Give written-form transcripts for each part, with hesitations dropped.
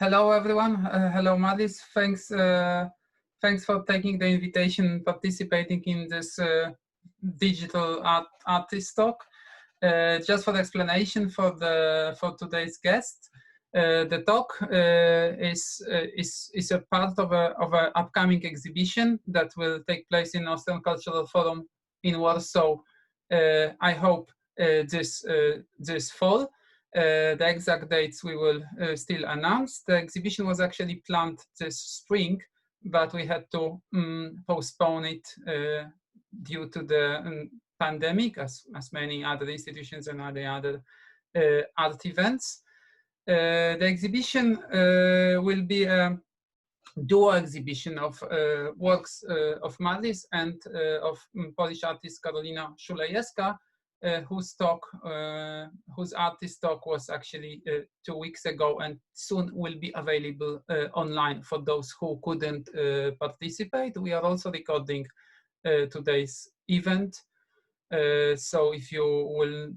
Hello, everyone. Hello, Marlies. Thanks for taking the invitation and participating in this digital artist talk. Just for the explanation for today's guest, the talk is a part of an upcoming exhibition that will take place in Austrian Cultural Forum in Warsaw. I hope this fall. The exact dates we will still announce. The exhibition was actually planned this spring, but we had to postpone it due to the pandemic, as many other institutions and other art events. The exhibition will be a duo exhibition of works of Marlies and of Polish artist Karoliną Szulejewską, whose artist talk was actually 2 weeks ago and soon will be available online for those who couldn't participate. We are also recording today's event. So if you will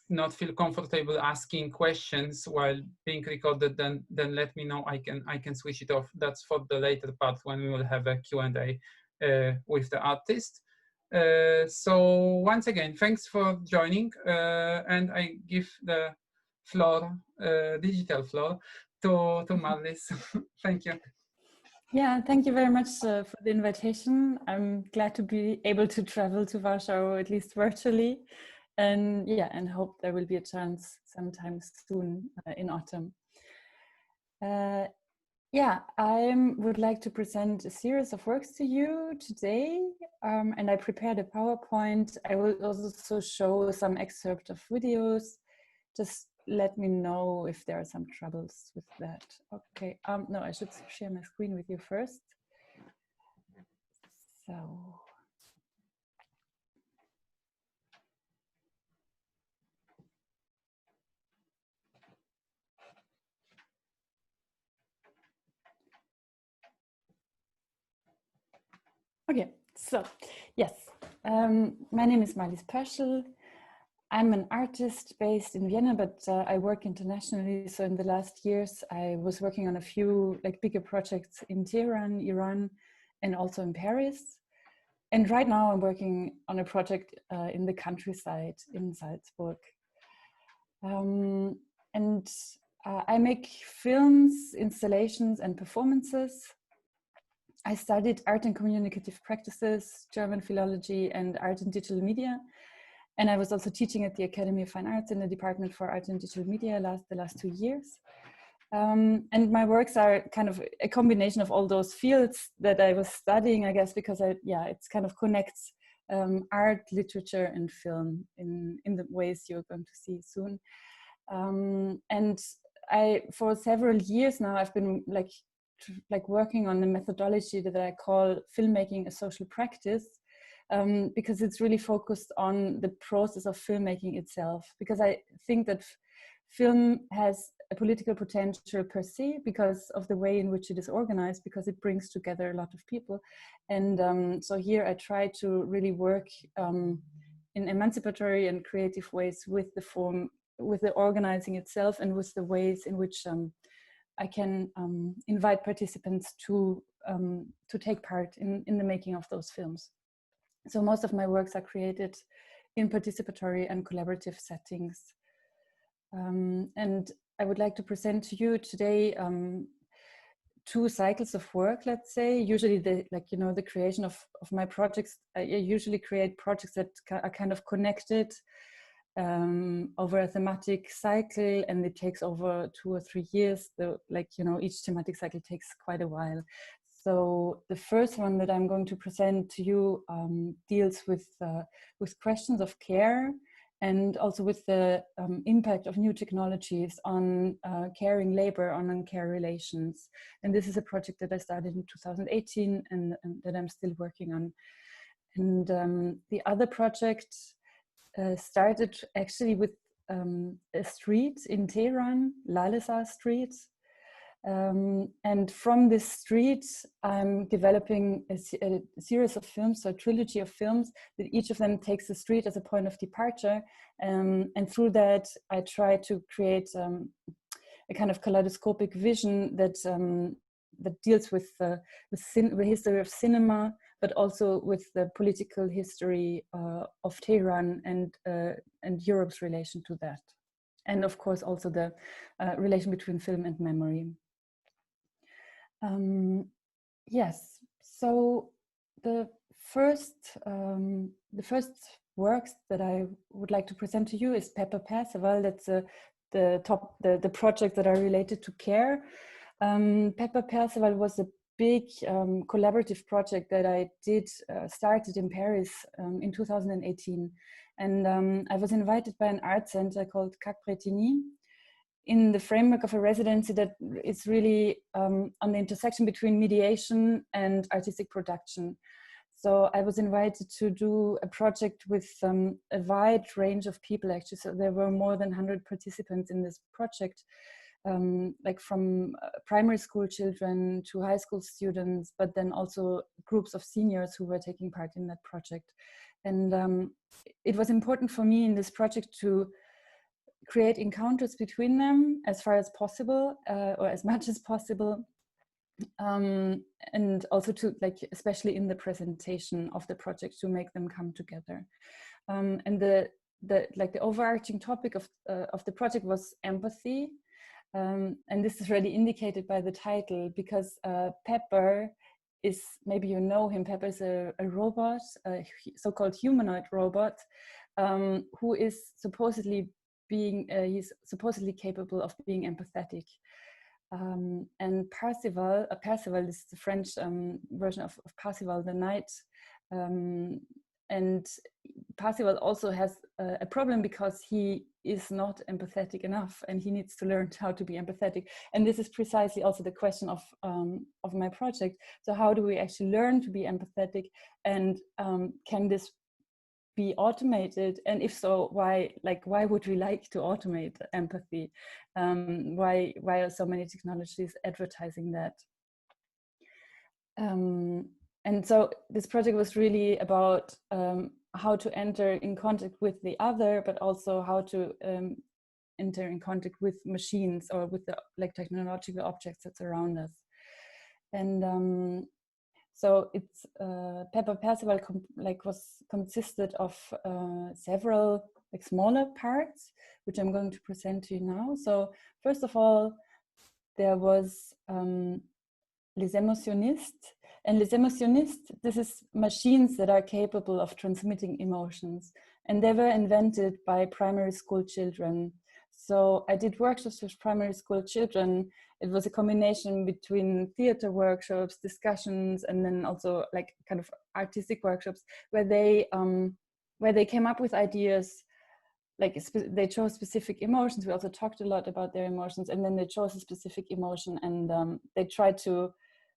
not feel comfortable asking questions while being recorded, then let me know. I can switch it off. That's for the later part when we will have a Q&A with the artist. So once again, thanks for joining, and I give the floor, digital floor, to Marlies. Thank you. Yeah, thank you very much for the invitation. I'm glad to be able to travel to Warsaw, at least virtually, and yeah, and hope there will be a chance sometime soon in autumn. Yeah, I would like to present a series of works to you today, and I prepared a PowerPoint. I will also show some excerpt of videos. Just let me know if there are some troubles with that. Okay, no, I should share my screen with you first. So. Okay, so yes, my name is Marlies Pöschl. I'm an artist based in Vienna, but I work internationally. So in the last years, I was working on a few bigger projects in Tehran, Iran, and also in Paris. And right now I'm working on a project in the countryside in Salzburg. I make films, installations, and performances. I studied art and communicative practices, German philology, and art and digital media. And I was also teaching at the Academy of Fine Arts in the Department for Art and Digital Media the last 2 years. And my works are kind of a combination of all those fields that I was studying, I guess, because it's kind of connects art, literature, and film in the ways you're going to see soon. And for several years now, I've been working on the methodology that I call filmmaking a social practice, because it's really focused on the process of filmmaking itself. Because I think that film has a political potential per se because of the way in which it is organized, because it brings together a lot of people. And so here I try to really work in emancipatory and creative ways with the form, with the organizing itself, and with the ways in which I can invite participants to take part in the making of those films. So most of my works are created in participatory and collaborative settings. And I would like to present to you today 2 cycles of work, let's say. Usually the creation of my projects, I usually create projects that are kind of connected over a thematic cycle, and it takes over 2 or 3 years. Each thematic cycle takes quite a while. So the first one that I'm going to present to you deals with questions of care, and also with the impact of new technologies on caring labor, on care relations. And this is a project that I started in 2018 and that I'm still working on. And the other project started actually with a street in Tehran, Lalezar Street. And from this street, I'm developing a series of films, so a trilogy of films, that each of them takes the street as a point of departure. And through that, I try to create a kind of kaleidoscopic vision that that deals with the history of cinema, but also with the political history of Tehran and Europe's relation to that, and of course also the relation between film and memory. Yes, so the first works that I would like to present to you is Pepper Perceval. That's the project that are related to care. Pepper Perceval was a big collaborative project that I started in Paris in 2018. And I was invited by an art center called Cac-Bretigny in the framework of a residency that is really on the intersection between mediation and artistic production. So I was invited to do a project with a wide range of people, actually. So there were more than 100 participants in this project, like from primary school children to high school students, but then also groups of seniors who were taking part in that project. And it was important for me in this project to create encounters between them as far as possible, or as much as possible. And also to, like, especially in the presentation of the project, to make them come together. And the overarching topic of the project was empathy. And this is already indicated by the title, because Pepper is, maybe you know him, Pepper is a robot, a so-called humanoid robot, who is supposedly he's supposedly capable of being empathetic. And Perceval is the French version of Perceval the Knight. And Perceval also has a problem because he is not empathetic enough, and he needs to learn how to be empathetic. And this is precisely also the question of my project. So how do we actually learn to be empathetic, and can this be automated? And if so, why would we like to automate empathy? Why are so many technologies advertising that? And so this project was really about how to enter in contact with the other, but also how to enter in contact with machines, or with the technological objects that surround us. And so it's Pepper Perceval consisted of several smaller parts, which I'm going to present to you now. So first of all, there was Les Émotionnistes. And Les Émotionnistes, this is machines that are capable of transmitting emotions. And they were invented by primary school children. So I did workshops with primary school children. It was a combination between theater workshops, discussions, and then also kind of artistic workshops where they came up with ideas. They chose specific emotions. We also talked a lot about their emotions, and then they chose a specific emotion, and they tried to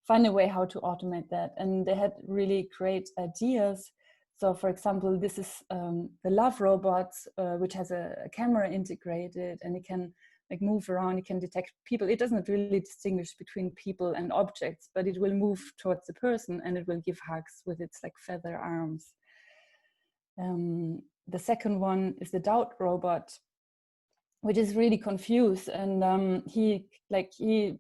find a way how to automate that. And they had really great ideas. So for example, this is the Love Robot, which has a camera integrated, and it can move around, it can detect people. It doesn't really distinguish between people and objects, but it will move towards the person, and it will give hugs with its feather arms. The second one is the Doubt Robot, which is really confused, and he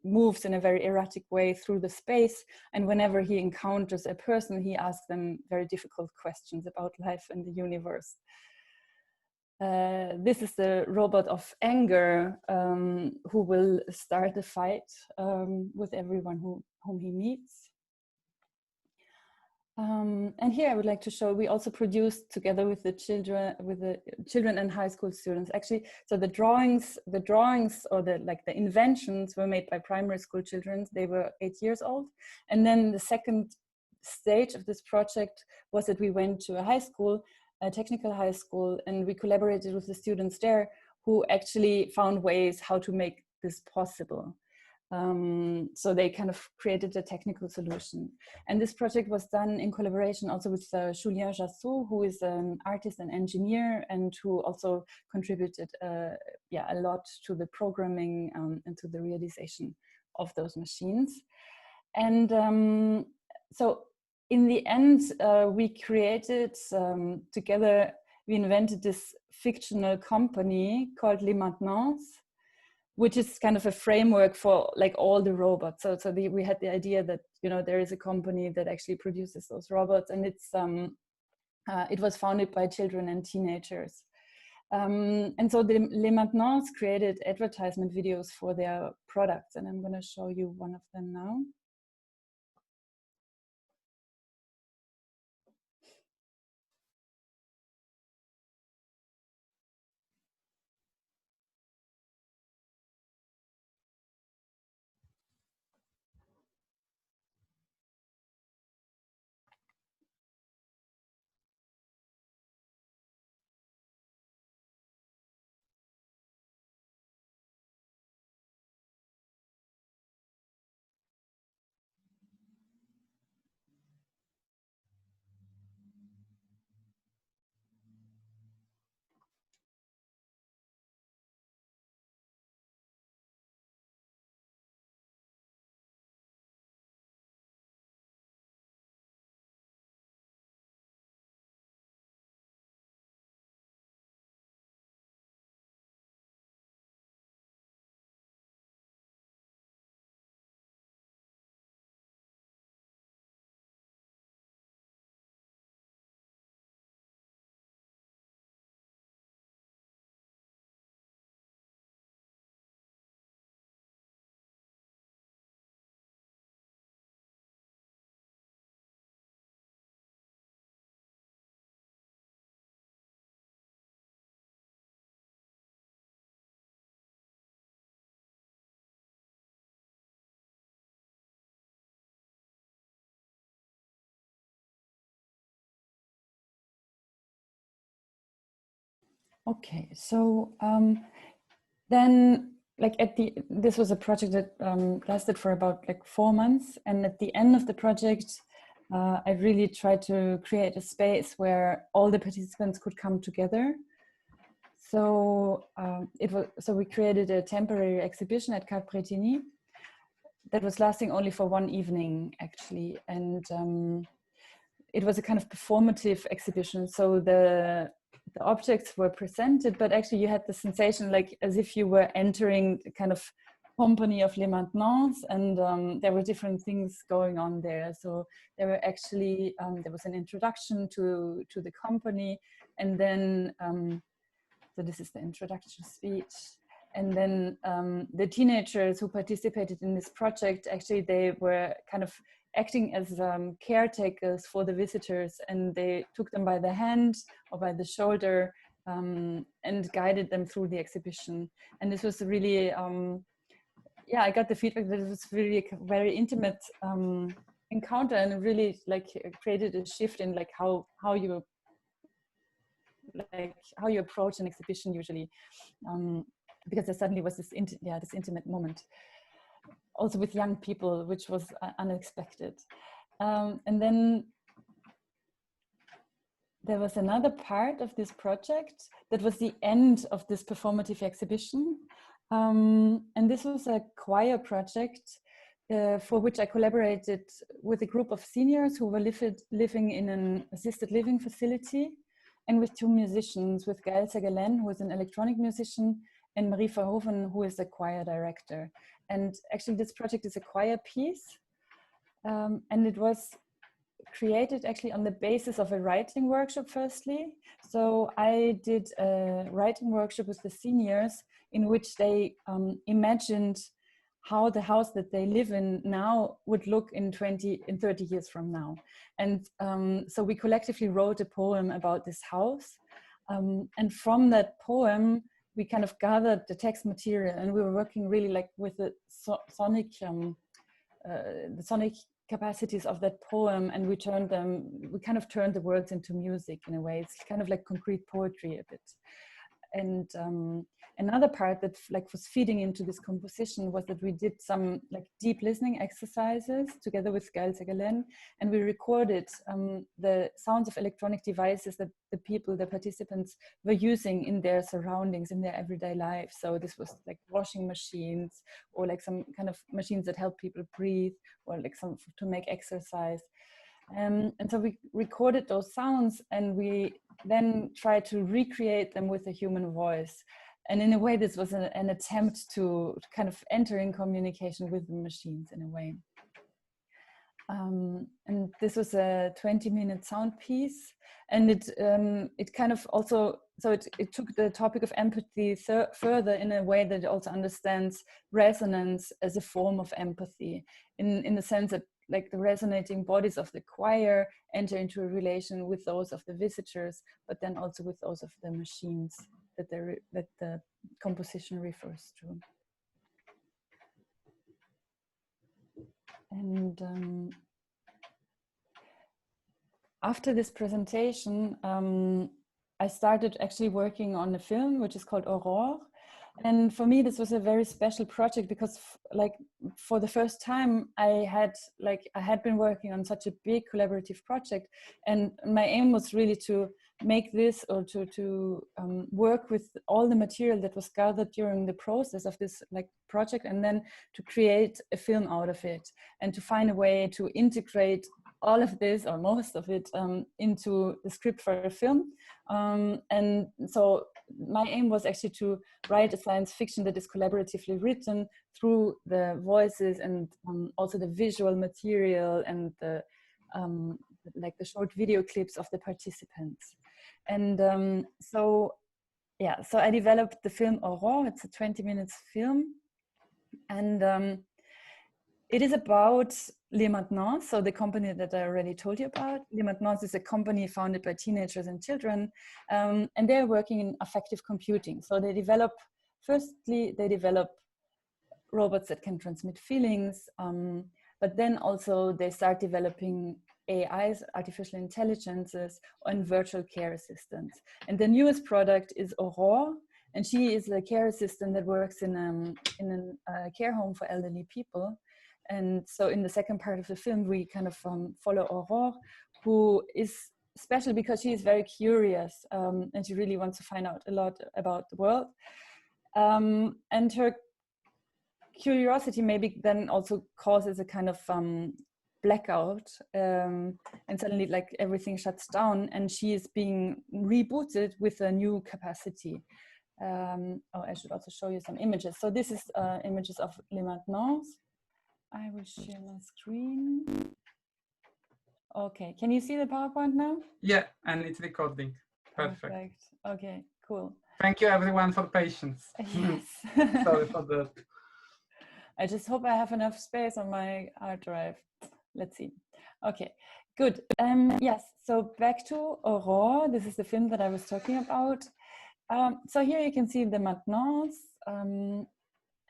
moves in a very erratic way through the space, and whenever he encounters a person, he asks them very difficult questions about life and the universe. This is the robot of Anger, who will start a fight with everyone whom he meets. And here I would like to show, we also produced together with the children and high school students, actually. So the drawings or the inventions were made by primary school children. They were 8 years old. And then the second stage of this project was that we went to a high school, a technical high school, and we collaborated with the students there, who actually found ways how to make this possible. So they kind of created a technical solution. And this project was done in collaboration also with Julien Jassou, who is an artist and engineer, and who also contributed a lot to the programming and to the realization of those machines. And so in the end, we created together, we invented this fictional company called Les Maintenant, which is kind of a framework for like all the robots. So we had the idea that, you know, there is a company that actually produces those robots, and it's it was founded by children and teenagers. And so the Les Maintenants created advertisement videos for their products, and I'm going to show you one of them now. Okay, so then like this was a project that lasted for about like 4 months, and at the end of the project I really tried to create a space where all the participants could come together. So we created a temporary exhibition at Capretini that was lasting only for 1 evening actually, and it was a kind of performative exhibition. So the objects were presented, but actually you had the sensation like as if you were entering the kind of company of Les Maintenants, and there were different things going on there. So there were actually, there was an introduction to the company, and then, so this is the introduction speech. And then the teenagers who participated in this project, actually they were kind of acting as caretakers for the visitors, and they took them by the hand or by the shoulder and guided them through the exhibition. And this was really, yeah, I got the feedback that it was really a very intimate encounter, and it really like created a shift in like how you approach an exhibition usually, because there suddenly was this this intimate moment. Also with young people, which was unexpected. And then there was another part of this project that was the end of this performative exhibition. And this was a choir project for which I collaborated with a group of seniors who were living in an assisted living facility, and with 2 musicians, with Gael Segalen, who is an electronic musician, and Marie Verhoeven, who is a choir director. And actually this project is a choir piece, and it was created actually on the basis of a writing workshop firstly. So I did a writing workshop with the seniors in which they imagined how the house that they live in now would look in 30 years from now. And so we collectively wrote a poem about this house. And from that poem, we kind of gathered the text material, and we were working really like with the sonic capacities of that poem, and we kind of turned the words into music in a way. It's kind of like concrete poetry a bit. And another part that like was feeding into this composition was that we did some like deep listening exercises together with Gael Segalen, and we recorded the sounds of electronic devices that the participants were using in their surroundings, in their everyday life. So this was like washing machines, or like some kind of machines that help people breathe, or like some to make exercise. And so we recorded those sounds, and we then tried to recreate them with a human voice. And in a way, this was an attempt to kind of enter in communication with the machines in a way. And this was a 20-minute sound piece, and it kind of also, so it took the topic of empathy further in a way that it also understands resonance as a form of empathy, in the sense that like the resonating bodies of the choir enter into a relation with those of the visitors, but then also with those of the machines that the composition refers to. And after this presentation, I started actually working on a film which is called Aurore. And for me, this was a very special project because like for the first time I had been working on such a big collaborative project, and my aim was really to make this, or to work with all the material that was gathered during the process of this like project, and then to create a film out of it, and to find a way to integrate all of this, or most of it, into the script for a film. And so my aim was actually to write a science fiction that is collaboratively written through the voices and also the visual material and the like the short video clips of the participants. And so I developed the film Aurore. It's a 20 minutes film, and it is about Les Maintenant, so the company that I already told you about. Les Maintenant is a company founded by teenagers and children, and they're working in affective computing. So they develop robots that can transmit feelings, but then also they start developing AIs, artificial intelligences, and virtual care assistants. And the newest product is Aurore, and she is a care assistant that works in a care home for elderly people. And so in the second part of the film, we kind of follow Aurore, who is special because she is very curious, and she really wants to find out a lot about the world. And her curiosity maybe then also causes a kind of blackout, and suddenly like everything shuts down, and she is being rebooted with a new capacity. I should also show you some images. So this is images of Les Maintenant. I will share my screen. Okay, can you see the PowerPoint now? Yeah, and it's recording. Perfect. Okay, cool. Thank you everyone for patience. Yes. Sorry for that. I just hope I have enough space on my hard drive. Let's see. Okay, good. Yes, so back to Aurore. This is the film that I was talking about. So here you can see the Maintenant,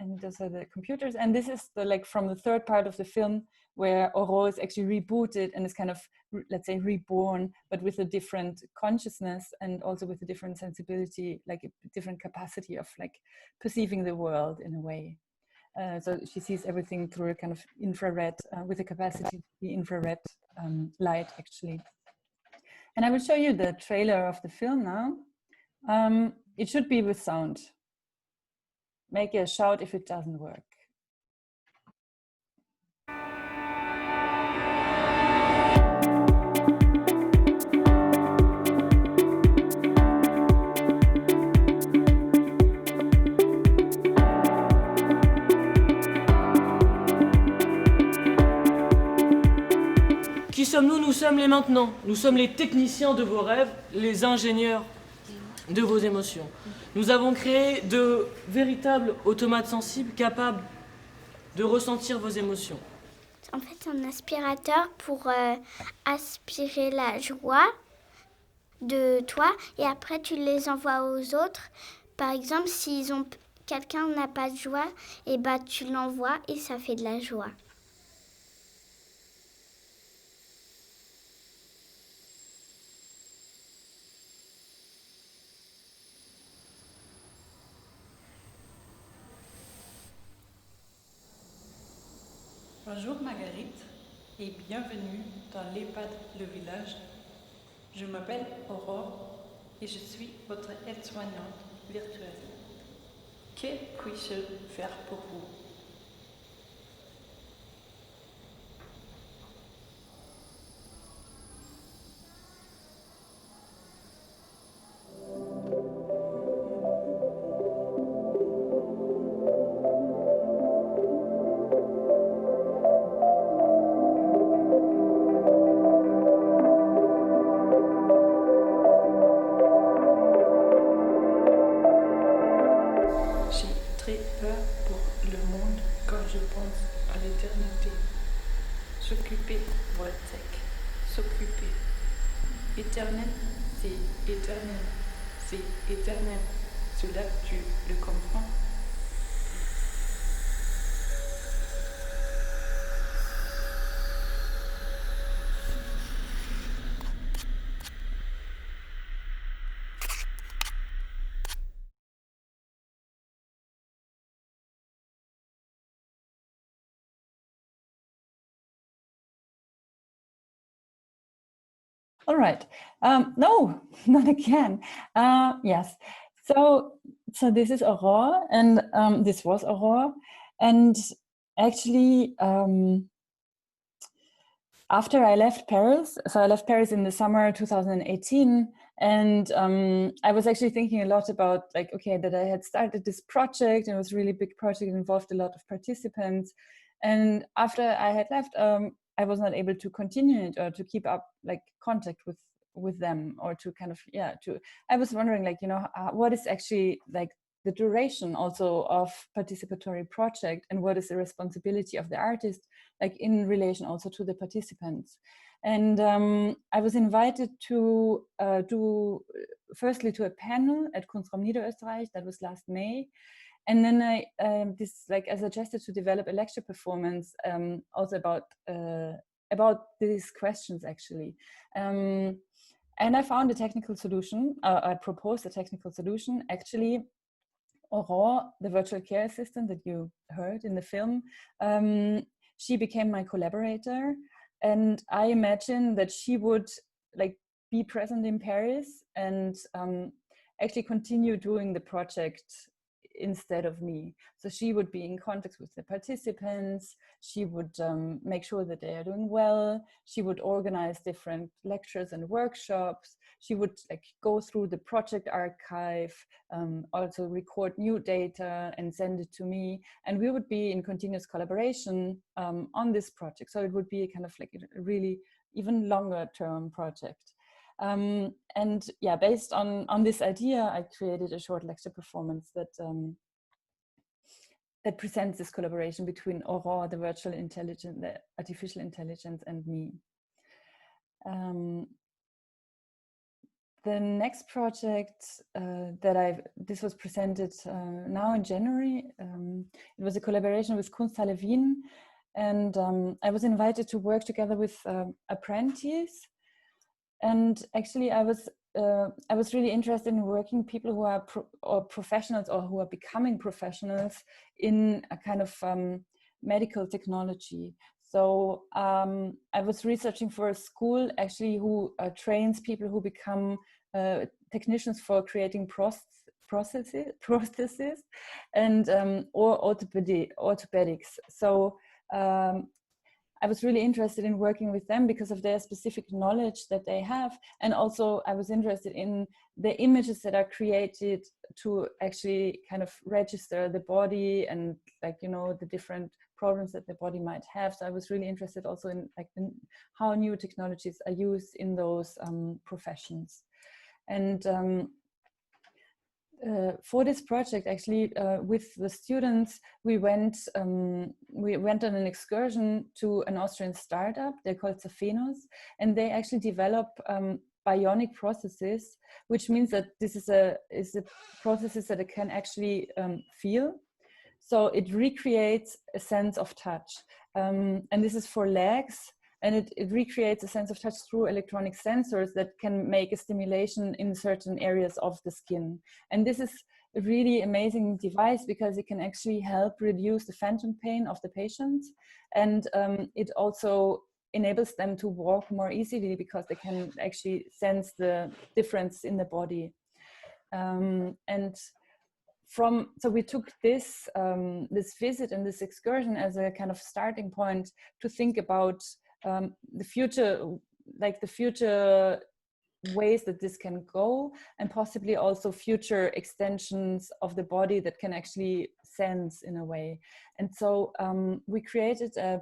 and those are the computers. And this is the like from the third part of the film, where Aurore is actually rebooted and is kind of, let's say, reborn, but with a different consciousness and also with a different sensibility, like a different capacity of like perceiving the world in a way. So she sees everything through a kind of infrared, with a capacity to see infrared light actually. And I will show you the trailer of the film now. It should be with sound. Make a shout if it doesn't work. Qui sommes-nous? Nous sommes les maintenant. Nous sommes les techniciens de vos rêves, les ingénieurs de vos émotions. Nous avons créé de véritables automates sensibles capables de ressentir vos émotions. En fait, c'est un aspirateur pour aspirer la joie de toi et après tu les envoies aux autres. Par exemple, si quelqu'un n'a pas de joie, et bah tu l'envoies et ça fait de la joie. Bonjour Marguerite et bienvenue dans l'EHPAD Le Village. Je m'appelle Aurore et je suis votre aide-soignante virtuelle. Que puis-je faire pour vous? éternité. S'occuper, voltek, s'occuper. Éternel, c'est éternel, c'est éternel. Cela, tu le comprends? All right. No, not again. Yes. So this is Aurore, and this was Aurore, and actually, after I left Paris, so I left Paris in the summer 2018, and I was actually thinking a lot about, like, okay, that I had started this project, and it was a really big project, it involved a lot of participants, and after I had left, I was not able to continue it or to keep up like contact with them, or to kind of, yeah, I was wondering, like, you know, what is actually like the duration also of participatory project, and what is the responsibility of the artist, like in relation also to the participants. And I was invited to do firstly to a panel at Kunstraum Niederösterreich, that was last May. And then I suggested to develop a lecture performance also about these questions actually. And I found a technical solution. I proposed a technical solution. Actually, Aurore, the virtual care assistant that you heard in the film, she became my collaborator, and I imagine that she would like be present in Paris and actually continue doing the project instead of me. So she would be in contact with the participants, she would make sure that they are doing well, she would organize different lectures and workshops, she would like go through the project archive, also record new data and send it to me, and we would be in continuous collaboration on this project. So it would be kind of like a really even longer term project. And yeah, based on this idea, I created a short lecture performance that that presents this collaboration between Aurore, the virtual intelligence, the artificial intelligence, and me. The next project this was presented now in January. It was a collaboration with Kunsthalle Wien, and I was invited to work together with apprentices. And actually, I was really interested in working people who are professionals or who are becoming professionals in a kind of medical technology. So I was researching for a school actually who trains people who become technicians for creating prostheses and or orthopedics. So I was really interested in working with them because of their specific knowledge that they have. And also I was interested in the images that are created to actually kind of register the body and, like, you know, the different problems that the body might have. So I was really interested also in like how new technologies are used in those professions. And for this project, actually, with the students, we went on an excursion to an Austrian startup. They're called Safenos, and they actually develop bionic processes, which means that this is a processes that it can actually feel. So it recreates a sense of touch, and this is for legs. And it recreates a sense of touch through electronic sensors that can make a stimulation in certain areas of the skin. And this is a really amazing device because it can actually help reduce the phantom pain of the patient. And it also enables them to walk more easily because they can actually sense the difference in the body. So we took this visit and this excursion as a kind of starting point to think about the future ways that this can go, and possibly also future extensions of the body that can actually sense in a way. And so we created a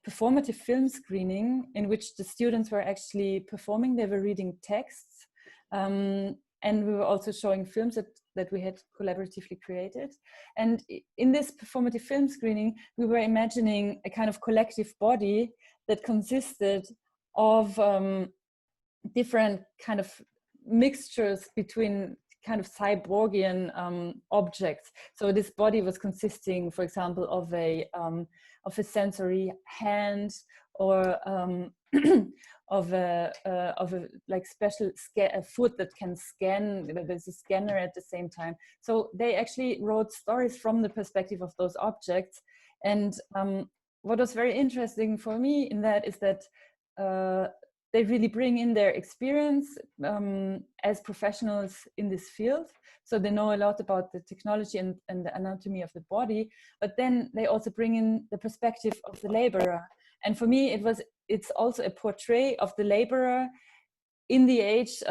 performative film screening in which the students were actually performing. They were reading texts and we were also showing films that we had collaboratively created. And in this performative film screening, we were imagining a kind of collective body that consisted of different kind of mixtures between kind of cyborgian objects. So this body was consisting, for example, of a sensory hand, or of a like special a foot that can scan. There's a scanner at the same time. So they actually wrote stories from the perspective of those objects. And what was very interesting for me in that is that they really bring in their experience as professionals in this field. So they know a lot about the technology and the anatomy of the body, but then they also bring in the perspective of the laborer. And for me, it's also a portrait of the laborer in the age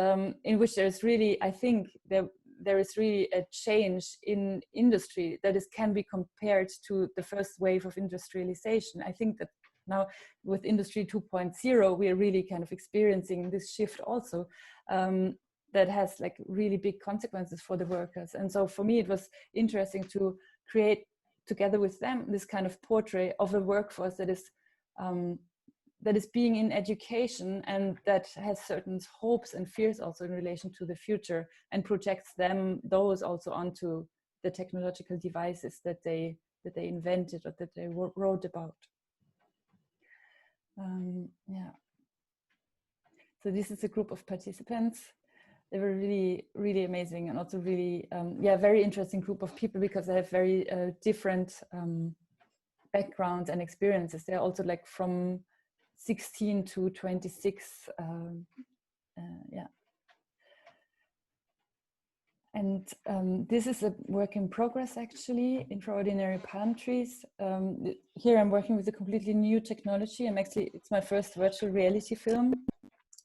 in which there's really, I think there is really a change in industry that can be compared to the first wave of industrialization. I think that now with Industry 2.0, we are really kind of experiencing this shift also that has like really big consequences for the workers. And so for me, it was interesting to create together with them this kind of portrait of a workforce that is being in education and that has certain hopes and fears also in relation to the future, and projects those also onto the technological devices that they invented or that they wrote about. Yeah. So this is a group of participants. They were really, really amazing, and also really, very interesting group of people, because they have very different backgrounds and experiences. They're also like from 16 to 26. Yeah. And this is a work in progress, actually, Intraordinary Palm Trees. Here I'm working with a completely new technology. It's my first virtual reality film.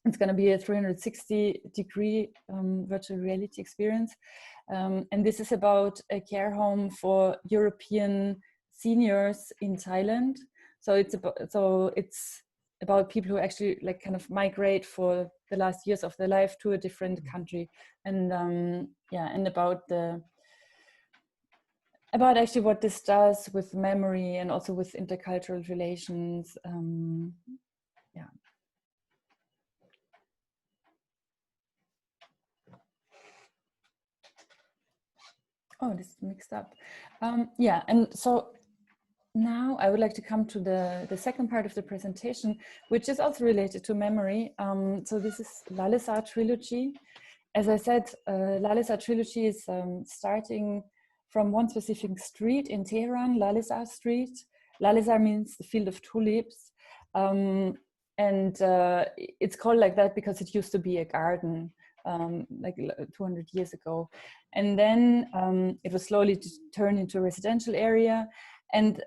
It's going to be a 360-degree virtual reality experience. And this is about a care home for European seniors in Thailand. So it's about people who actually like kind of migrate for the last years of their life to a different country, and and about actually what this does with memory and also with intercultural relations. Yeah. Oh, this is mixed up. Yeah, and so now I would like to come to the second part of the presentation, which is also related to memory. So this is Lalesar Trilogy. As I said, Lalesar Trilogy is starting from one specific street in Tehran, Lalesar Street. Lalesar means the field of tulips. And it's called like that because it used to be a garden like 200 years ago. And then it was slowly turned into a residential area. And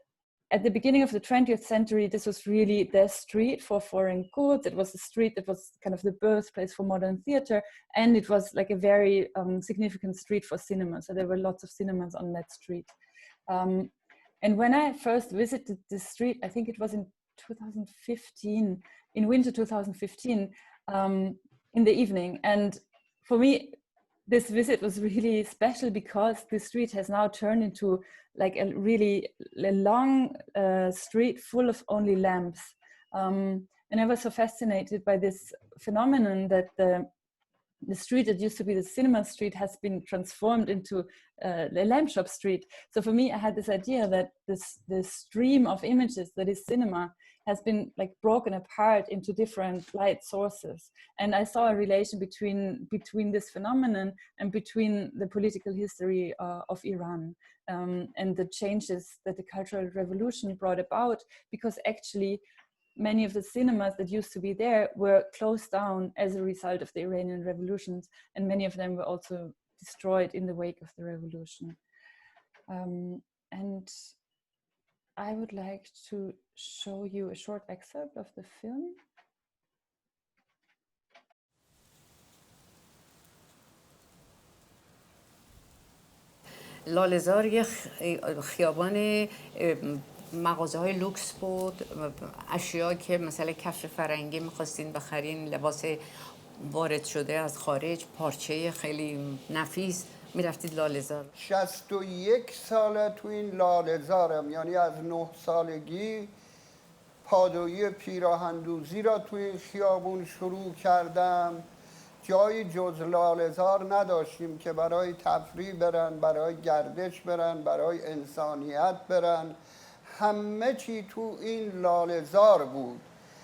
at the beginning of the 20th century, this was really the street for foreign goods. It was a street that was kind of the birthplace for modern theater. And it was like a very significant street for cinema. So there were lots of cinemas on that street. And when I first visited this street, I think it was in 2015, in winter 2015, in the evening. And for me, this visit was really special because the street has now turned into like a really long street full of only lamps. And I was so fascinated by this phenomenon that the street that used to be the cinema street has been transformed into the lamp shop street. So for me, I had this idea that the stream of images that is cinema has been like broken apart into different light sources. And I saw a relation between this phenomenon and between the political history of Iran and the changes that the Cultural Revolution brought about, because actually many of the cinemas that used to be there were closed down as a result of the Iranian revolutions, and many of them were also destroyed in the wake of the revolution. And I would like to show you a short excerpt of the film. لاله‌زار یه خیابان مغازه‌های لوکس بود، اشیا که مثلا کفش فرنگی می‌خواستین بخرین، لباس وارد شده از خارج پارچه خیلی نفیس میرفتید لاله‌زار. 61 ساله تو این لاله‌زارم، یعنی از 9 سالگی پادویی پیراهندوزی را تو این خیابون شروع کردم. جایی جز لاله‌زار نداشتیم که برای تفریح برن، برای گردش برن، برای انسانیت برن. همه چی تو این لاله‌زار بود.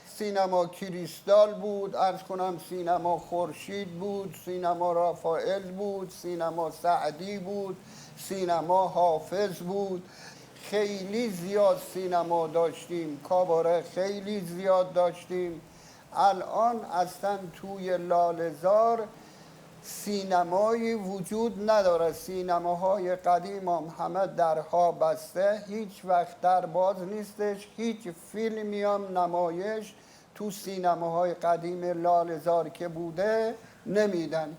سینما کریستال بود، عرض کنم سینما خورشید بود، سینما رافائل بود، سینما سعدی بود، سینما حافظ بود. خیلی زیاد سینما داشتیم، کاباره خیلی زیاد داشتیم. الان اصلا توی لاله‌زار سینمایی وجود نداره. سینماهای قدیم همه درها بسته، هیچ وقت در باز نیستش. هیچ فیلمی هم نمایش تو سینماهای قدیم لاله‌زار که بوده نمیدن.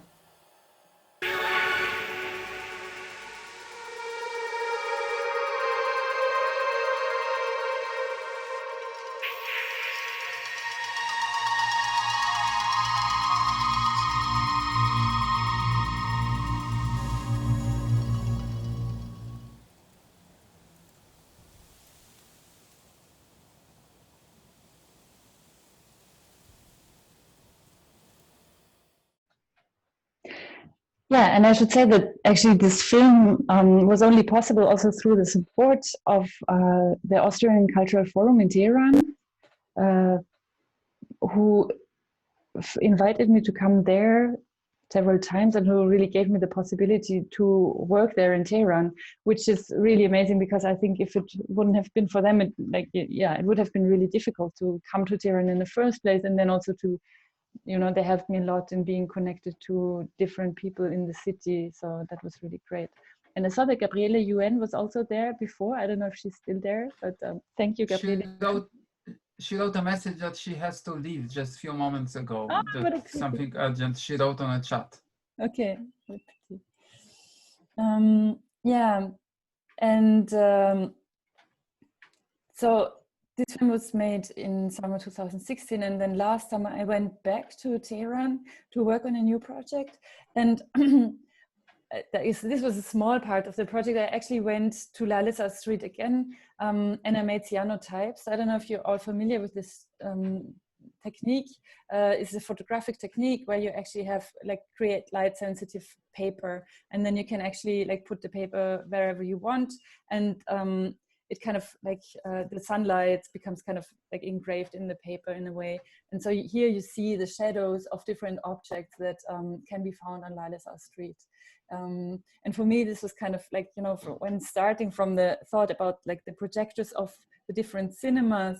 Yeah, and I should say that actually this film was only possible also through the support of the Austrian Cultural Forum in Tehran, who invited me to come there several times and who really gave me the possibility to work there in Tehran, which is really amazing because I think if it wouldn't have been for them, it would have been really difficult to come to Tehran in the first place, and then also to, you know, they helped me a lot in being connected to different people in the city. So that was really great. And I saw that Gabriele UN was also there before. I don't know if she's still there, but thank you, Gabriele. She wrote a message that she has to leave just a few moments ago. Okay. Something urgent. She wrote on a chat. Okay. Yeah. And so this film was made in summer 2016, and then last summer I went back to Tehran to work on a new project. And this was a small part of the project. I actually went to Lalisa Street again, and I made cyanotypes. I don't know if you're all familiar with this technique. It's a photographic technique where you actually have create light sensitive paper, and then you can actually put the paper wherever you want, and it kind of the sunlight becomes kind of engraved in the paper in a way. And so here you see the shadows of different objects that can be found on Lalisa Street. And for me, this was kind of when starting from the thought about the projectors of the different cinemas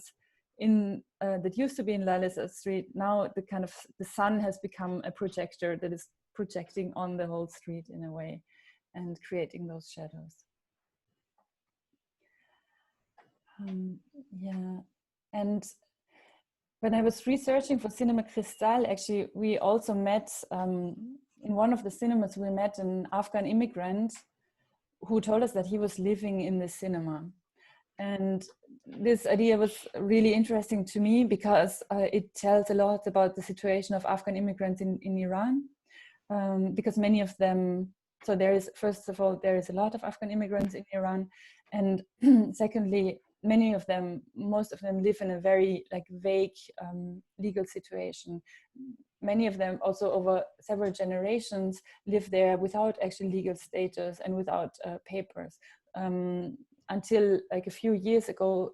in that used to be in Lalisa Street, now the sun has become a projector that is projecting on the whole street in a way and creating those shadows. Yeah, and when I was researching for Cinema Cristal, actually, we also met in one of the cinemas. We met an Afghan immigrant who told us that he was living in the cinema, and this idea was really interesting to me because it tells a lot about the situation of Afghan immigrants in Iran, because many of them. So there is, first of all, there is a lot of Afghan immigrants in Iran, and secondly, most of them live in a very vague legal situation. Many of them also over several generations live there without actual legal status and without papers. Until a few years ago,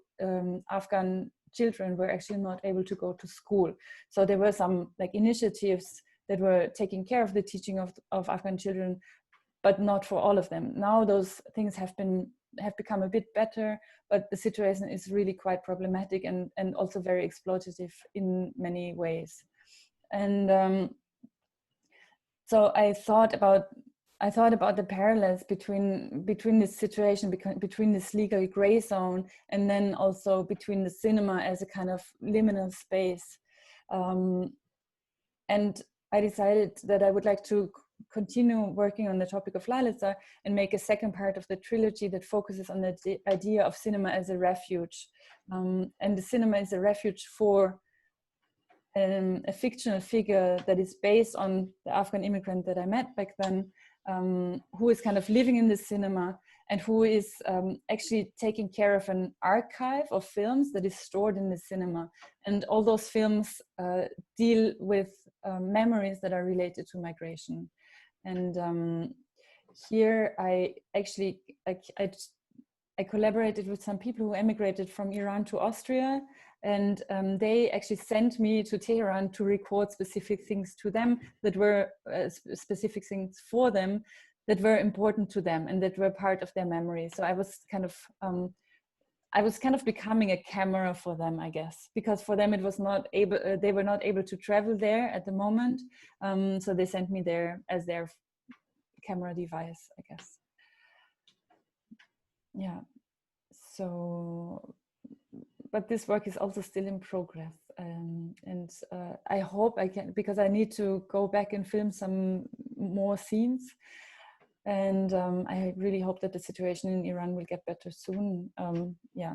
Afghan children were actually not able to go to school. So there were some initiatives that were taking care of the teaching of Afghan children, but not for all of them. Now those things have become a bit better, but the situation is really quite problematic and also very exploitative in many ways. And so I thought about the parallels between this situation, between this legal gray zone, and then also between the cinema as a kind of liminal space. And I decided that I would like to continue working on the topic of Lalisa and make a second part of the trilogy that focuses on the idea of cinema as a refuge. And the cinema is a refuge for a fictional figure that is based on the Afghan immigrant that I met back then, who is kind of living in the cinema and who is actually taking care of an archive of films that is stored in the cinema. And all those films deal with memories that are related to migration. And here I actually, I collaborated with some people who emigrated from Iran to Austria, and they actually sent me to Tehran to record specific things to them that were specific things for them that were important to them and that were part of their memory. So I was kind of becoming a camera for them, I guess, because for them it was not able, they were not able to travel there at the moment. So they sent me there as their camera device, I guess. Yeah, so, but this work is also still in progress. And I hope I can, because I need to go back and film some more scenes. And I really hope that the situation in Iran will get better soon. Yeah,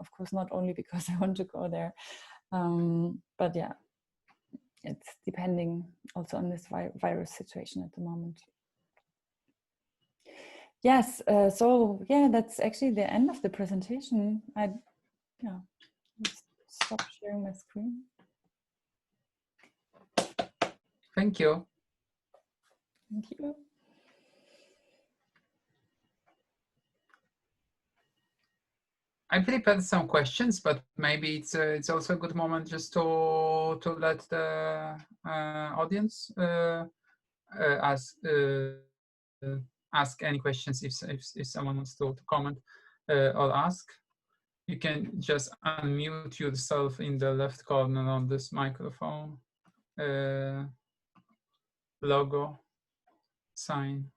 of course, not only because I want to go there, but yeah, it's depending also on this virus situation at the moment. Yes, so yeah, that's actually the end of the presentation. Yeah, let's stop sharing my screen. Thank you. Thank you. I prepared some questions, but maybe it's also a good moment just to let the audience ask any questions if someone wants to comment or ask. You can just unmute yourself in the left corner of this microphone logo sign.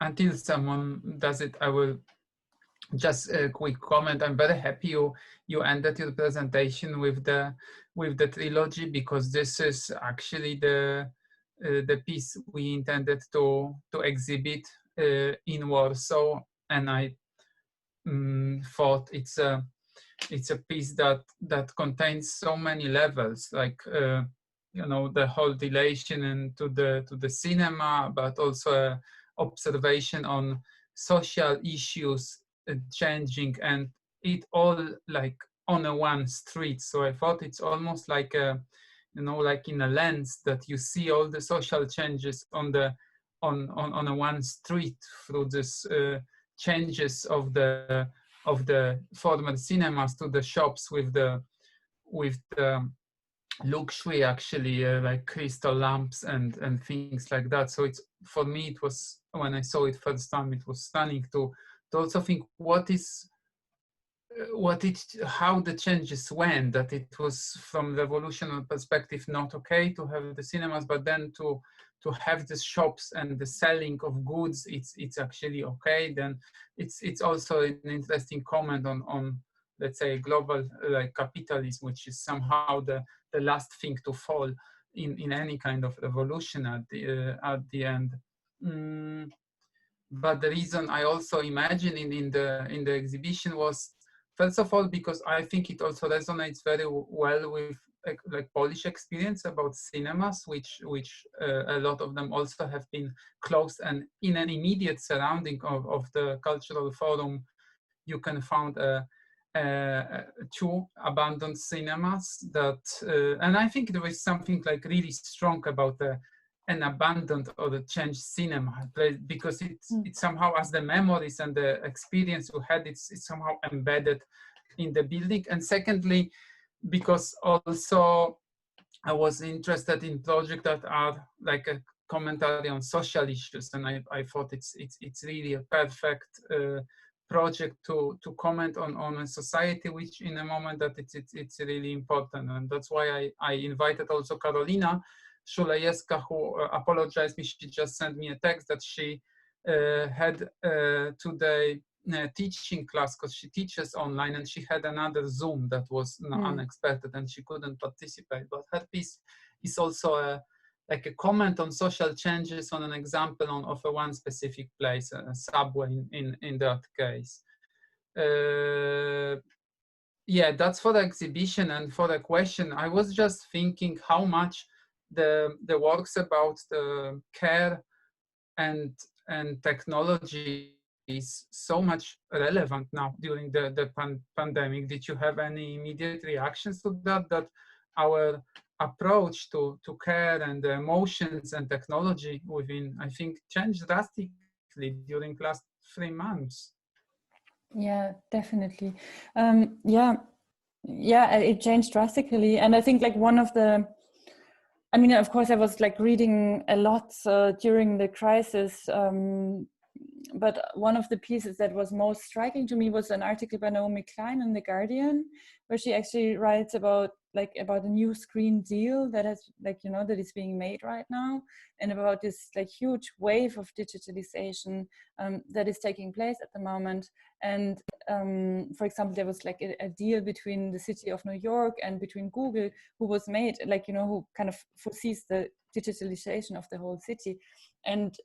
Until someone does it, I will just a quick comment. I'm very happy you ended your presentation with the trilogy, because this is actually the piece we intended to exhibit in Warsaw, and I thought it's a piece that contains so many levels, like you know, the whole relation and to the cinema, but also observation on social issues changing, and it all like on a one street. So I thought it's almost like a, you know, like in a lens that you see all the social changes on a one street through this changes of the former cinemas to the shops with the luxury, actually, like crystal lamps and things like that. So it's, for me, it was, when I saw it first time, it was stunning to also think how the changes went, that it was from revolutionary perspective not okay to have the cinemas, but then to have the shops and the selling of goods, it's actually okay. Then it's also an interesting comment on let's say global like capitalism, which is somehow the last thing to fall in any kind of revolution at the end. But the reason I also imagine in the exhibition was, first of all, because I think it also resonates very well with like Polish experience about cinemas, which a lot of them also have been closed, and in an immediate surrounding of the cultural forum, you can find two abandoned cinemas that, and I think there was something like really strong about an abandoned or the changed cinema, because it somehow, as the memories and the experience you had, it's somehow embedded in the building. And secondly, because also I was interested in projects that are like a commentary on social issues, and I thought it's really a perfect project to comment on a society which in a moment that it's really important. And that's why I invited also Karoliną Szulejewską, who apologized me. She just sent me a text that she had today teaching class, because she teaches online, and she had another Zoom that was unexpected and she couldn't participate. But her piece is also like a comment on social changes, on an example of a one specific place, a subway in that case. yeah, that's for the exhibition. And for the question, I was just thinking how much the works about the care and technology is so much relevant now during the pandemic. Did you have any immediate reactions to that? That our approach to care and the emotions and technology within, I think, changed drastically during last 3 months. Yeah, definitely. It changed drastically, and I think like one of the, I mean, of course, I was like reading a lot during the crisis, but one of the pieces that was most striking to me was an article by Naomi Klein in The Guardian, where she actually writes about a new Green Deal that has that is being made right now, and about this like huge wave of digitalization that is taking place at the moment. And for example, there was like a deal between the city of New York and between Google, who was made who kind of foresees the digitalization of the whole city. And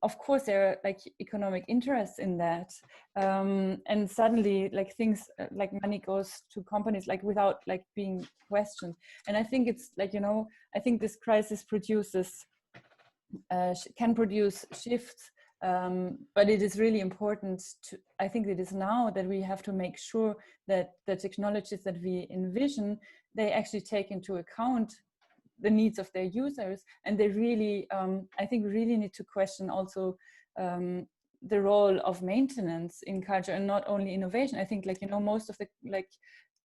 of course there are like economic interests in that, and suddenly like things like money goes to companies like without like being questioned. And I think it's like I think this crisis produces can produce shifts, but it is really important to, I think it is now that we have to make sure that the technologies that we envision, they actually take into account the needs of their users, and they really I think really need to question also the role of maintenance in culture and not only innovation. I think most of the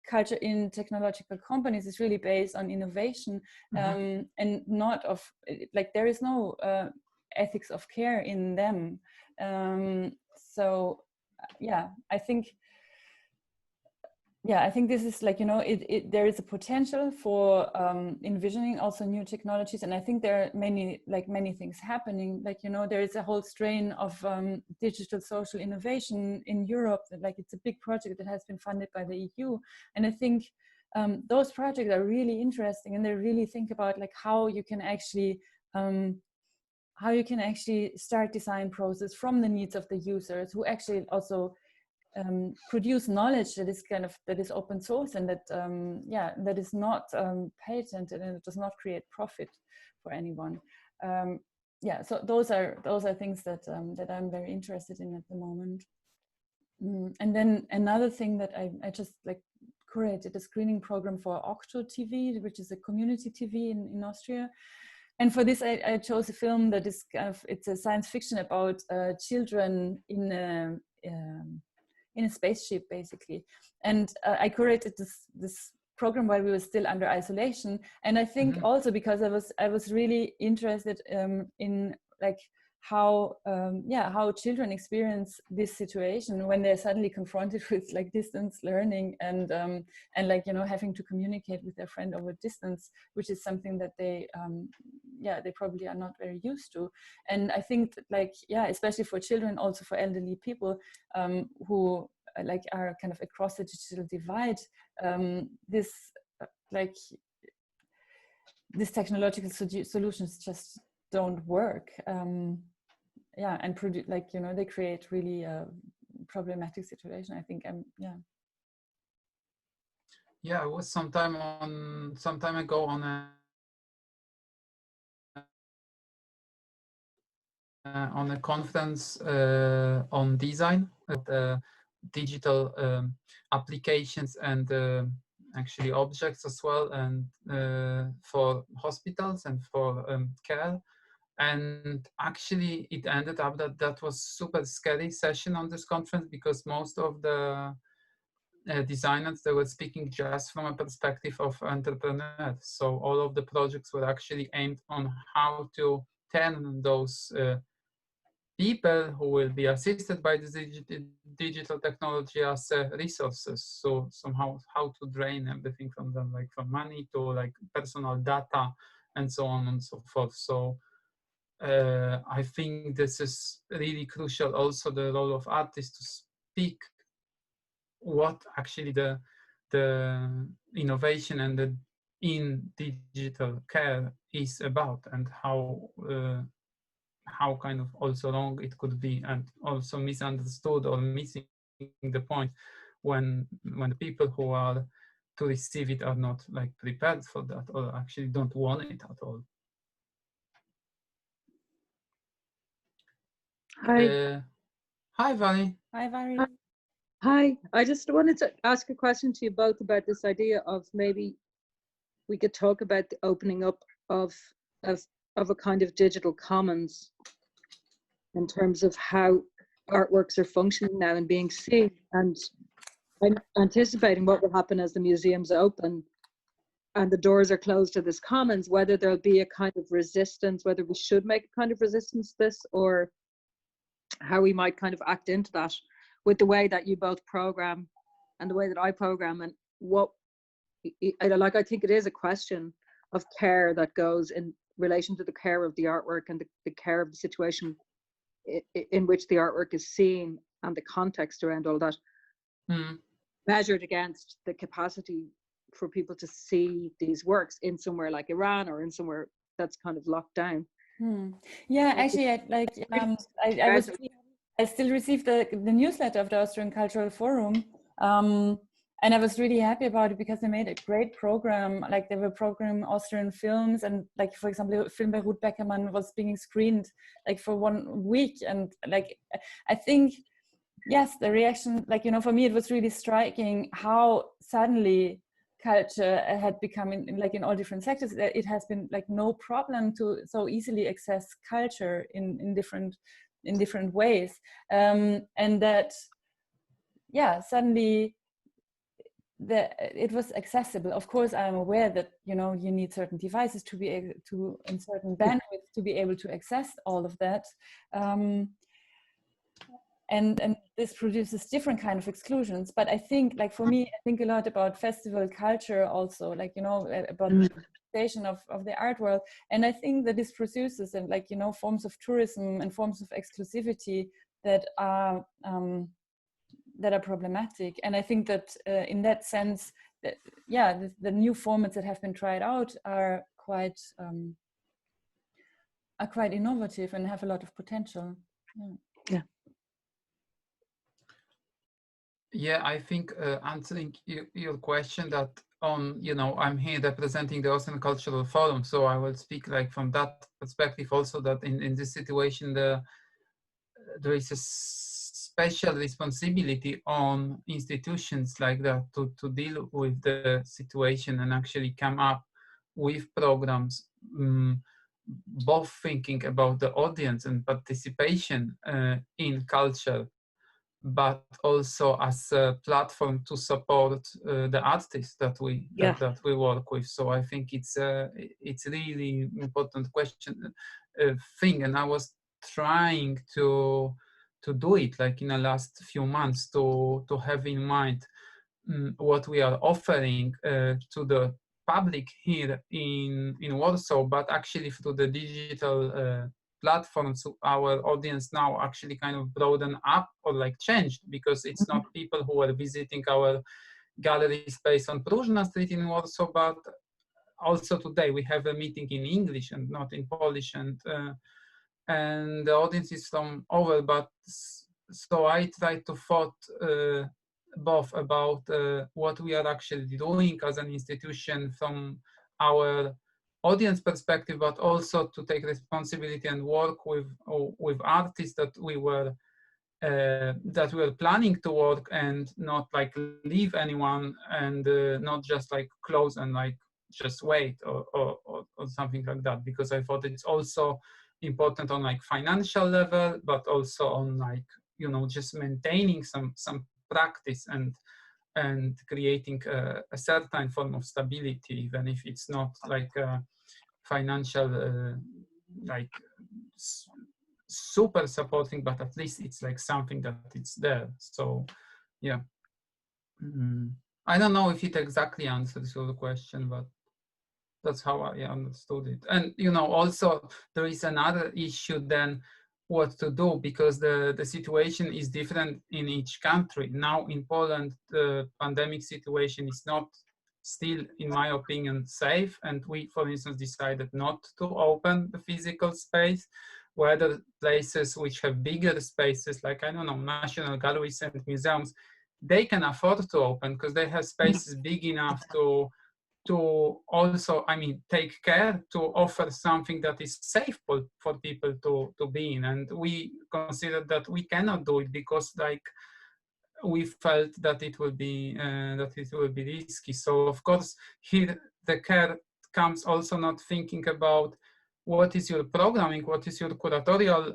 culture in technological companies is really based on innovation, and not of there is no ethics of care in them. So yeah, I think this is there is a potential for envisioning also new technologies, and I think there are many things happening. There is a whole strain of digital social innovation in Europe. It's a big project that has been funded by the EU, and I think those projects are really interesting, and they really think about how you can actually start design process from the needs of the users, who actually also produce knowledge that is open source, and that is not patented, and it does not create profit for anyone. So those are things that I'm very interested in at the moment. And then another thing that I just curated a screening program for Octo TV, which is a community TV in Austria. And for this, I chose a film that is it's a science fiction about children in a spaceship, basically. And I curated this program while we were still under isolation. And I think also because I was really interested in how children experience this situation when they're suddenly confronted with distance learning and having to communicate with their friend over distance, which is something that they probably are not very used to. And I think especially for children, also for elderly people who are kind of across the digital divide, this technological solutions just don't work. And they create really problematic situation, I think. I was some time ago on a conference on design, digital applications and actually objects as well, and for hospitals and for care. And actually it ended up that was super scary session on this conference, because most of the designers, they were speaking just from a perspective of entrepreneurs. So all of the projects were actually aimed on how to turn those people who will be assisted by this digital technology as resources. So somehow how to drain everything from them, from money to personal data and so on and so forth. So I think this is really crucial, also the role of artists to speak what actually the innovation and the in digital care is about, and how kind of also wrong it could be, and also misunderstood or missing the point when the people who are to receive it are not like prepared for that, or actually don't want it at all. Hi. Hi, Vani. Hi, Vari. Hi. I just wanted to ask a question to you both about this idea of maybe we could talk about the opening up of a kind of digital commons in terms of how artworks are functioning now and being seen. And I'm anticipating what will happen as the museums open and the doors are closed to this commons, whether there'll be a kind of resistance, whether we should make a kind of resistance to this, or how we might kind of act into that with the way that you both program and the way that I program, and what, I think it is a question of care that goes in relation to the care of the artwork and the care of the situation in which the artwork is seen and the context around all that, measured against the capacity for people to see these works in somewhere like Iran or in somewhere that's kind of locked down. Yeah, actually, I still received the newsletter of the Austrian Cultural Forum, and I was really happy about it because they made a great program. Like, they were programming Austrian films, and like, for example, a film by Ruth Beckermann was being screened like for 1 week, and like, I think, yes, the reaction, like, you know, for me it was really striking how suddenly culture had become in all different sectors. It has been like no problem to so easily access culture in different ways, and that, yeah, suddenly it was accessible. Of course, I'm aware that, you know, you need certain devices to be able to, in certain bandwidth, to be able to access all of that. And this produces different kind of exclusions. But I think, like, for me, I think a lot about festival culture also, like, you know, about the representation of the art world. And I think that this produces, and like, you know, forms of tourism and forms of exclusivity that are problematic. And I think that in that sense, that, yeah, the new formats that have been tried out are quite innovative and have a lot of potential. Yeah. Yeah, I think answering your question that you know, I'm here representing the Austrian Cultural Forum, so I will speak like from that perspective also, that in this situation there is a special responsibility on institutions like that to deal with the situation and actually come up with programs, both thinking about the audience and participation in culture, but also as a platform to support the artists that we work with. So I think it's really important thing, and I was trying to do it like in the last few months to have in mind what we are offering to the public here in Warsaw, but actually through the digital platforms, our audience now actually kind of broaden up or like changed, because it's not people who are visiting our gallery space on Próżna Street in Warsaw, but also today we have a meeting in English and not in Polish, and the audience is from over. But so I try to thought both about what we are actually doing as an institution from our audience perspective, but also to take responsibility and work with artists that we were planning to work, and not like leave anyone, and not just like close and like just wait or something like that, because I thought it's also important on like financial level, but also on like, you know, just maintaining some practice and creating a certain form of stability, even if it's not like a financial like super supporting, but at least it's like something that it's there. So yeah, I don't know if it exactly answers your question, but that's how I understood it. And you know, also there is another issue then, what to do, because the situation is different in each country. Now in Poland, the pandemic situation is not still, in my opinion, safe, and we, for instance, decided not to open the physical space, whether places which have bigger spaces, like, I don't know, national galleries and museums, they can afford to open because they have spaces big enough to also, I mean, take care to offer something that is safe for people to be in. And we considered that we cannot do it because like we felt that it will be risky. So of course here the care comes also not thinking about what is your programming, what is your curatorial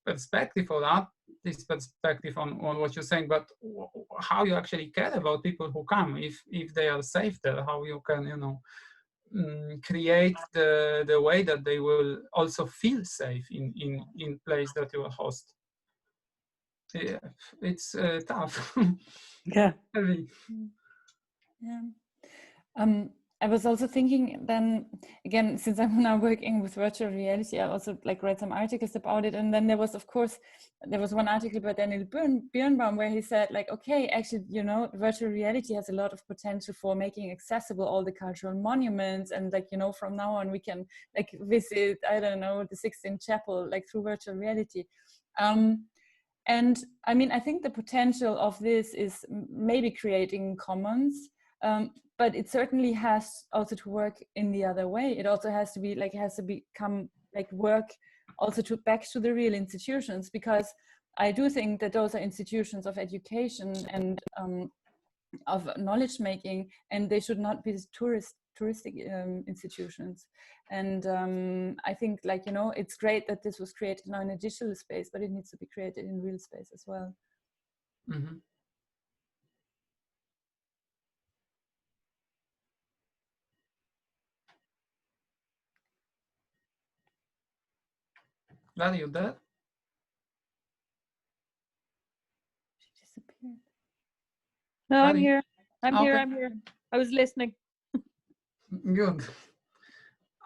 perspective or artist perspective on what you're saying, but how you actually care about people who come, if they are safe there, how you can, you know, create the way that they will also feel safe in place that you host. Yeah, it's tough. Yeah. Heavy. Yeah. I was also thinking then, again, since I'm now working with virtual reality, I also like read some articles about it. And then there was, of course, there was one article by Daniel Birnbaum where he said like, okay, actually, you know, virtual reality has a lot of potential for making accessible all the cultural monuments. And like, you know, from now on we can like visit, I don't know, the Sixtine Chapel, like through virtual reality. And I mean, I think the potential of this is maybe creating commons, but it certainly has also to work in the other way. It also has to be like, it has to become like work also to back to the real institutions, because I do think that those are institutions of education and of knowledge making, and they should not be touristic institutions. And I think, like, you know, it's great that this was created now in a digital space, but it needs to be created in real space as well. Mm-hmm. Are you there? She disappeared. No, I'm Ari? here. I'm here. Okay. I'm here. I was listening. Good.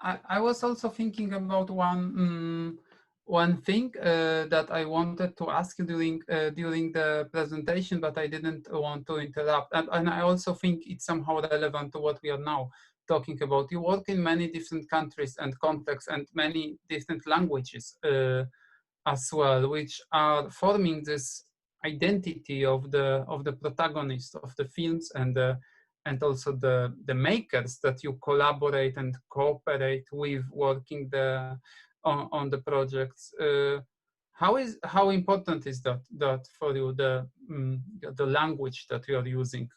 I was also thinking about one thing that I wanted to ask you during the presentation, but I didn't want to interrupt. And I also think it's somehow relevant to what we are now talking about. You work in many different countries and contexts and many different languages as well, which are forming this identity of the protagonist of the films and also the makers that you collaborate and cooperate with working on the projects. How important is that for you, the language that you are using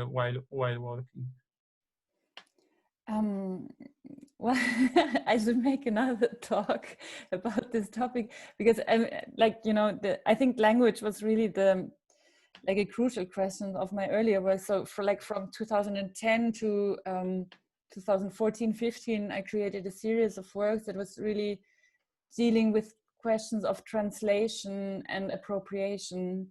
while working? Well, I should make another talk about this topic, because like, you know, I think language was really like a crucial question of my earlier work. So for like from 2010 to 2014-15, I created a series of works that was really dealing with questions of translation and appropriation,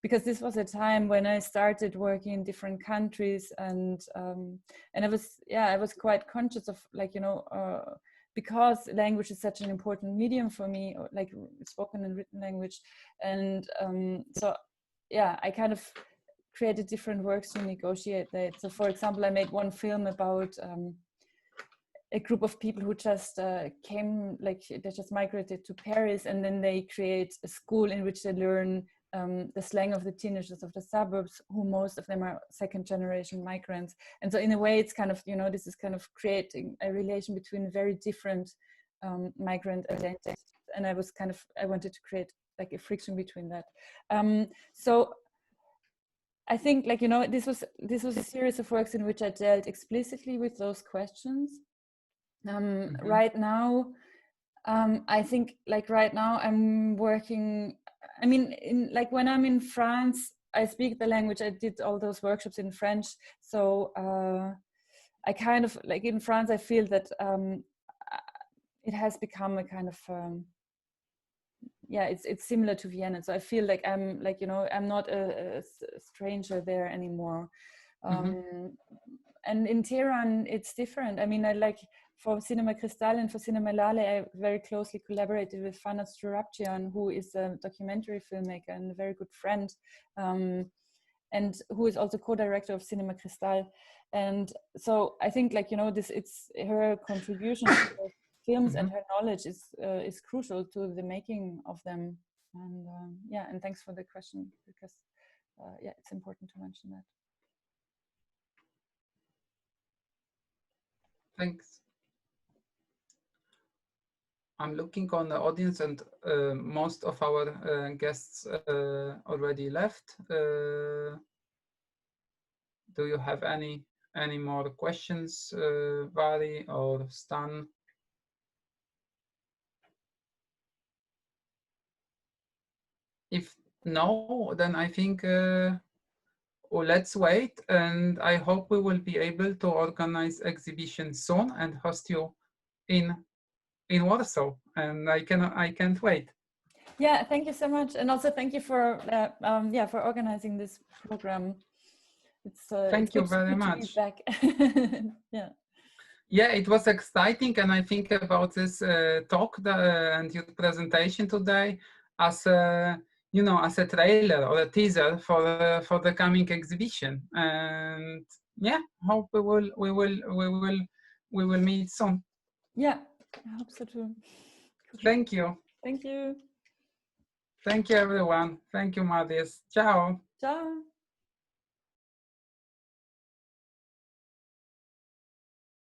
because this was a time when I started working in different countries, and I was quite conscious of, like, you know, because language is such an important medium for me, like spoken and written language, and so yeah, I kind of created different works to negotiate that. So for example, I made one film about a group of people who just came, like they just migrated to Paris, and then they create a school in which they learn the slang of the teenagers of the suburbs, who most of them are second generation migrants. And so in a way, it's kind of, you know, this is kind of creating a relation between very different migrant identities. And I wanted to create like a friction between that. So I think, like, you know, this was a series of works in which I dealt explicitly with those questions. Right now, I think, like, right now I'm working, I mean, like when I'm in France, I speak the language. I did all those workshops in French. So I kind of, like in France, I feel that it has become a kind of, yeah, it's similar to Vienna. So I feel like I'm, like, you know, I'm not a stranger there anymore. And in Tehran, it's different. I mean, I like, for Cinema Cristal and for Cinema Lale, I very closely collaborated with Fanaz Jurabjian, who is a documentary filmmaker and a very good friend, and who is also co-director of Cinema Cristal. And so I think, like, you know, it's her contribution to the films and her knowledge is crucial to the making of them. And yeah, and thanks for the question, because yeah, it's important to mention that. Thanks. I'm looking on the audience, and most of our guests already left. Do you have any more questions, Vari or Stan? If no, then I think let's wait, and I hope we will be able to organize exhibition soon and host you in Warsaw, and I can't wait. Yeah, thank you so much, and also thank you for for organizing this program. It's thank you very much. Back. Yeah. Yeah, it was exciting, and I think about this talk and your presentation today as a as a trailer or a teaser for the coming exhibition. And yeah, hope we will meet soon. Yeah, I hope so too. Thank you. Thank you. Thank you, everyone. Thank you, Marlies. Ciao. Ciao.